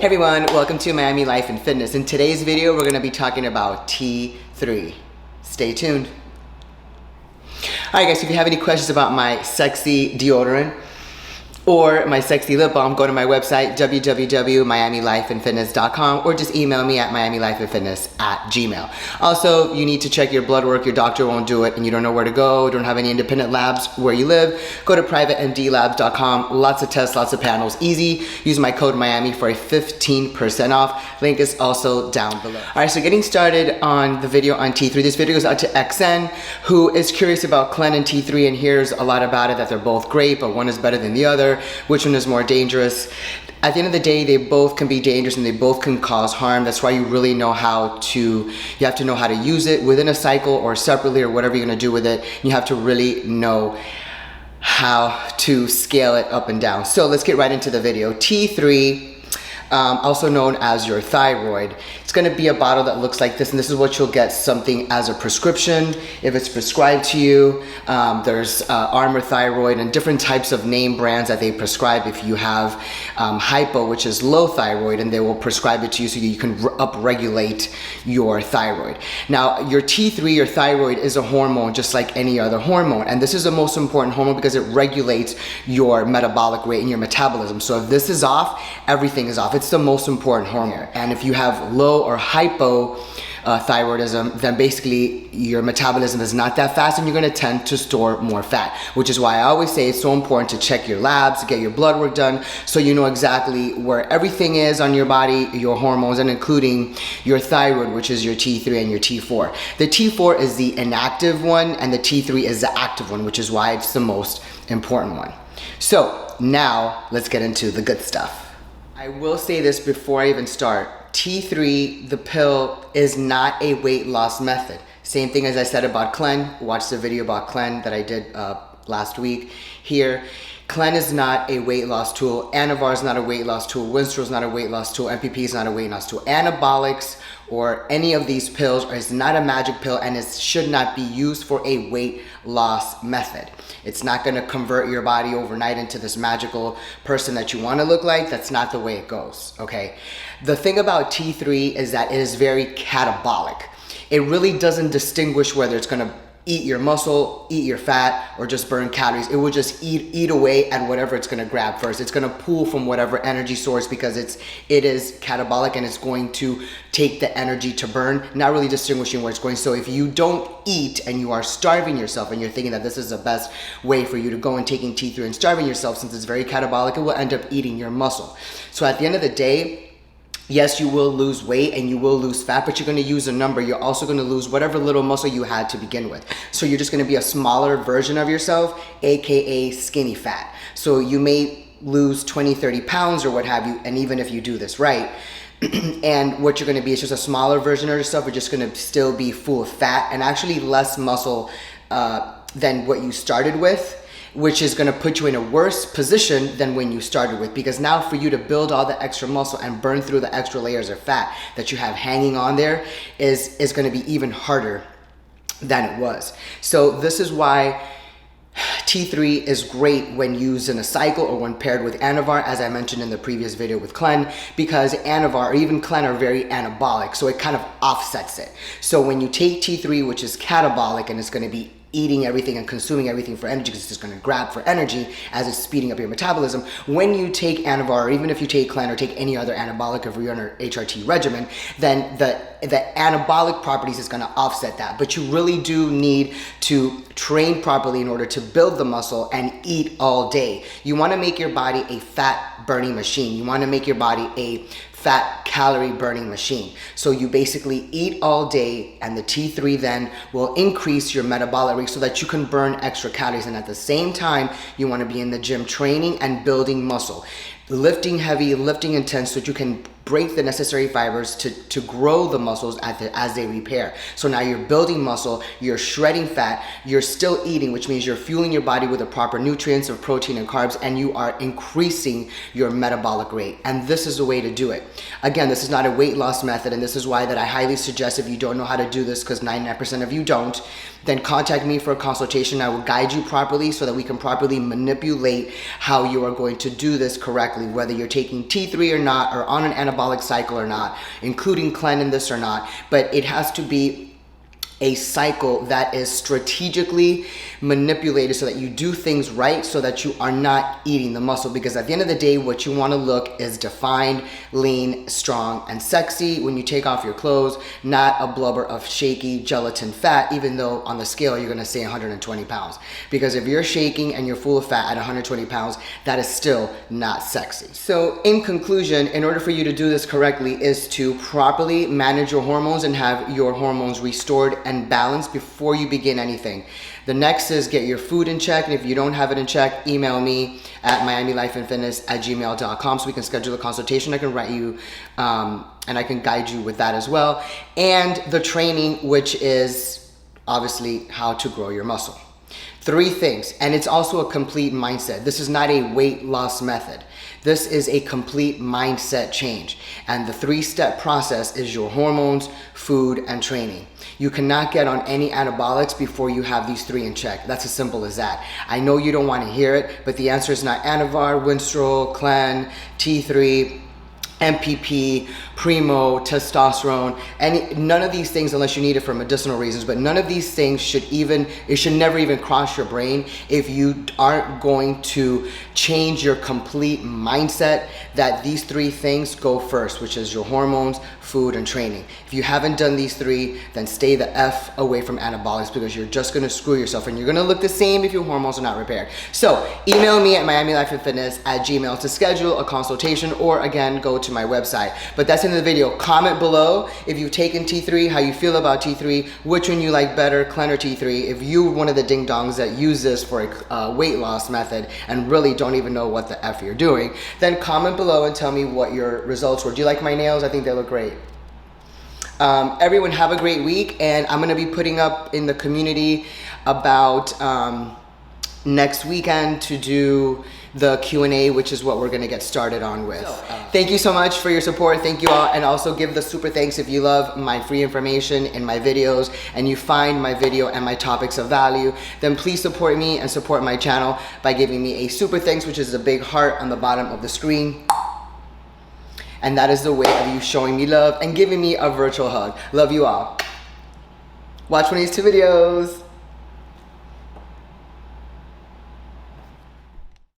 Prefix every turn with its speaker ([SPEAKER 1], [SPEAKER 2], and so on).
[SPEAKER 1] Hey everyone, welcome to Miami Life and Fitness. In today's video, we're going to be talking about T3. Stay tuned. Alright guys, if you have any questions about my sexy deodorant or my sexy lip balm, go to my website, www.miamilifeandfitness.com, or just email me at miamilifeandfitness@gmail. Also, you need to check your blood work. Your doctor won't do it and you don't know where to go, don't have any independent labs where you live, go to privatemdlabs.com. Lots of tests, lots of panels, easy. Use my code Miami for a 15% off. Link is also down below. Alright, so getting started on the video on T3. This video goes out to XN, who is curious about Clen and T3 and hears a lot about it, that they're both great, but one is better than the other. Which one is more dangerous? At the end of the day, they both can be dangerous and they both can cause harm. That's why you really know how to, you have to know how to use it within a cycle or separately or whatever you're gonna do with it. You have to really know how to scale it up and down. So let's get right into the video. T3, also known as your thyroid. It's going to be a bottle that looks like this, and this is what you'll get something as a prescription if it's prescribed to you. There's Armor Thyroid and different types of name brands that they prescribe if you have hypo, which is low thyroid, and they will prescribe it to you so you can upregulate your thyroid. Now, your T3, your thyroid, is a hormone just like any other hormone, and this is the most important hormone because it regulates your metabolic rate and your metabolism. So if this is off, everything is off. It's the most important hormone. And if you have low or hypothyroidism, then basically your metabolism is not that fast and you're going to tend to store more fat, which is why I always say it's so important to check your labs, get your blood work done, so you know exactly where everything is on your body, your hormones, and including your thyroid, which is your T3 and your T4. The T4 is the inactive one and the T3 is the active one, which is why it's the most important one. So now let's get into the good stuff. I will say this before I even start. T3, the pill, is not a weight loss method. Same thing as I said about Clen. Watch the video about Clen that I did last week here. Clen is not a weight loss tool. Anavar is not a weight loss tool. Winstrol is not a weight loss tool. MPP is not a weight loss tool. Anabolics or any of these pills is not a magic pill, and it should not be used for a weight loss method. It's not going to convert your body overnight into this magical person that you want to look like. That's not the way it goes, okay? The thing about T3 is that it is very catabolic. It really doesn't distinguish whether it's going to eat your muscle, eat your fat, or just burn calories. It will just eat away at whatever it's gonna grab first. It's gonna pull from whatever energy source because it is catabolic and it's going to take the energy to burn, not really distinguishing where it's going. So if you don't eat and you are starving yourself and you're thinking that this is the best way for you to go and taking T3 and starving yourself, since it's very catabolic, it will end up eating your muscle. So at the end of the day, yes, you will lose weight and you will lose fat, but you're going to use a number. You're also going to lose whatever little muscle you had to begin with. So you're just going to be a smaller version of yourself, aka skinny fat. So you may lose 20, 30 pounds or what have you, and even if you do this right, and what you're going to be is just a smaller version of yourself. You're just going to still be full of fat and actually less muscle than what you started with, which is going to put you in a worse position than when you started with, because now for you to build all the extra muscle and burn through the extra layers of fat that you have hanging on there is going to be even harder than it was. So this is why T3 is great when used in a cycle or when paired with Anavar, as I mentioned in the previous video with Clen, because Anavar or even Clen are very anabolic, so it kind of offsets it. So when you take T3, which is catabolic and it's going to be eating everything and consuming everything for energy because it's just going to grab for energy as it's speeding up your metabolism. When you take Anavar, or even if you take Clen or take any other anabolic if you're on an HRT regimen, then the anabolic properties is going to offset that. But you really do need to train properly in order to build the muscle and eat all day. You want to make your body a fat burning machine. You want to make your body a fat calorie burning machine. So you basically eat all day, and the T3 then will increase your metabolic rate so that you can burn extra calories. And at the same time, you want to be in the gym training and building muscle, lifting heavy, lifting intense, so that you can break the necessary fibers to grow the muscles as they repair. So now you're building muscle, you're shredding fat, you're still eating, which means you're fueling your body with the proper nutrients of protein and carbs, and you are increasing your metabolic rate. And this is the way to do it. Again, this is not a weight loss method, and this is why that I highly suggest, if you don't know how to do this, because 99% of you don't, then contact me for a consultation. I will guide you properly so that we can properly manipulate how you are going to do this correctly, whether you're taking T3 or not, or on an anabolic cycle or not, including cleanliness or not, but it has to be a cycle that is strategically manipulated so that you do things right, so that you are not eating the muscle. Because at the end of the day, what you want to look is defined, lean, strong, and sexy when you take off your clothes, not a blubber of shaky gelatin fat, even though on the scale you're going to say 120 pounds. Because if you're shaking and you're full of fat at 120 pounds, that is still not sexy. So in conclusion, in order for you to do this correctly is to properly manage your hormones and have your hormones restored and balanced before you begin anything. The next is get your food in check, and if you don't have it in check, email me at miamilifeandfitness@gmail.com so we can schedule a consultation. I can write you and I can guide you with that as well. And the training, which is obviously how to grow your muscle. 3 things, and it's also a complete mindset. This is not a weight loss method. This is a complete mindset change. And the 3-step process is your hormones, food, and training. You cannot get on any anabolics before you have these 3 in check. That's as simple as that. I know you don't want to hear it, but the answer is not Anavar, Winstrol, Clen, T3, MPP, Primo, testosterone, none of these things, unless you need it for medicinal reasons, but none of these things should never even cross your brain if you aren't going to change your complete mindset that these 3 things go first, which is your hormones, food, and training. If you haven't done these 3, then stay the F away from anabolics, because you're just gonna screw yourself and you're gonna look the same if your hormones are not repaired. So email me at miamilifeandfitness@gmail to schedule a consultation, or again, go to my website. But that's the end of the video. Comment below if you've taken T3, how you feel about T3, which one you like better, Clen or T3. If you're one of the ding dongs that use this for a weight loss method and really don't even know what the F you're doing, then comment below and tell me what your results were. Do you like my nails? I think they look great. Everyone have a great week, and I'm gonna be putting up in the community about next weekend to do the Q&A, which is what we're gonna get started on with. Thank you so much for your support. Thank you all, and also give the super thanks if you love my free information in my videos and you find my video and my topics of value. Then please support me and support my channel by giving me a super thanks, which is a big heart on the bottom of the screen. And that is the way of you showing me love and giving me a virtual hug. Love you all. Watch one of these 2 videos.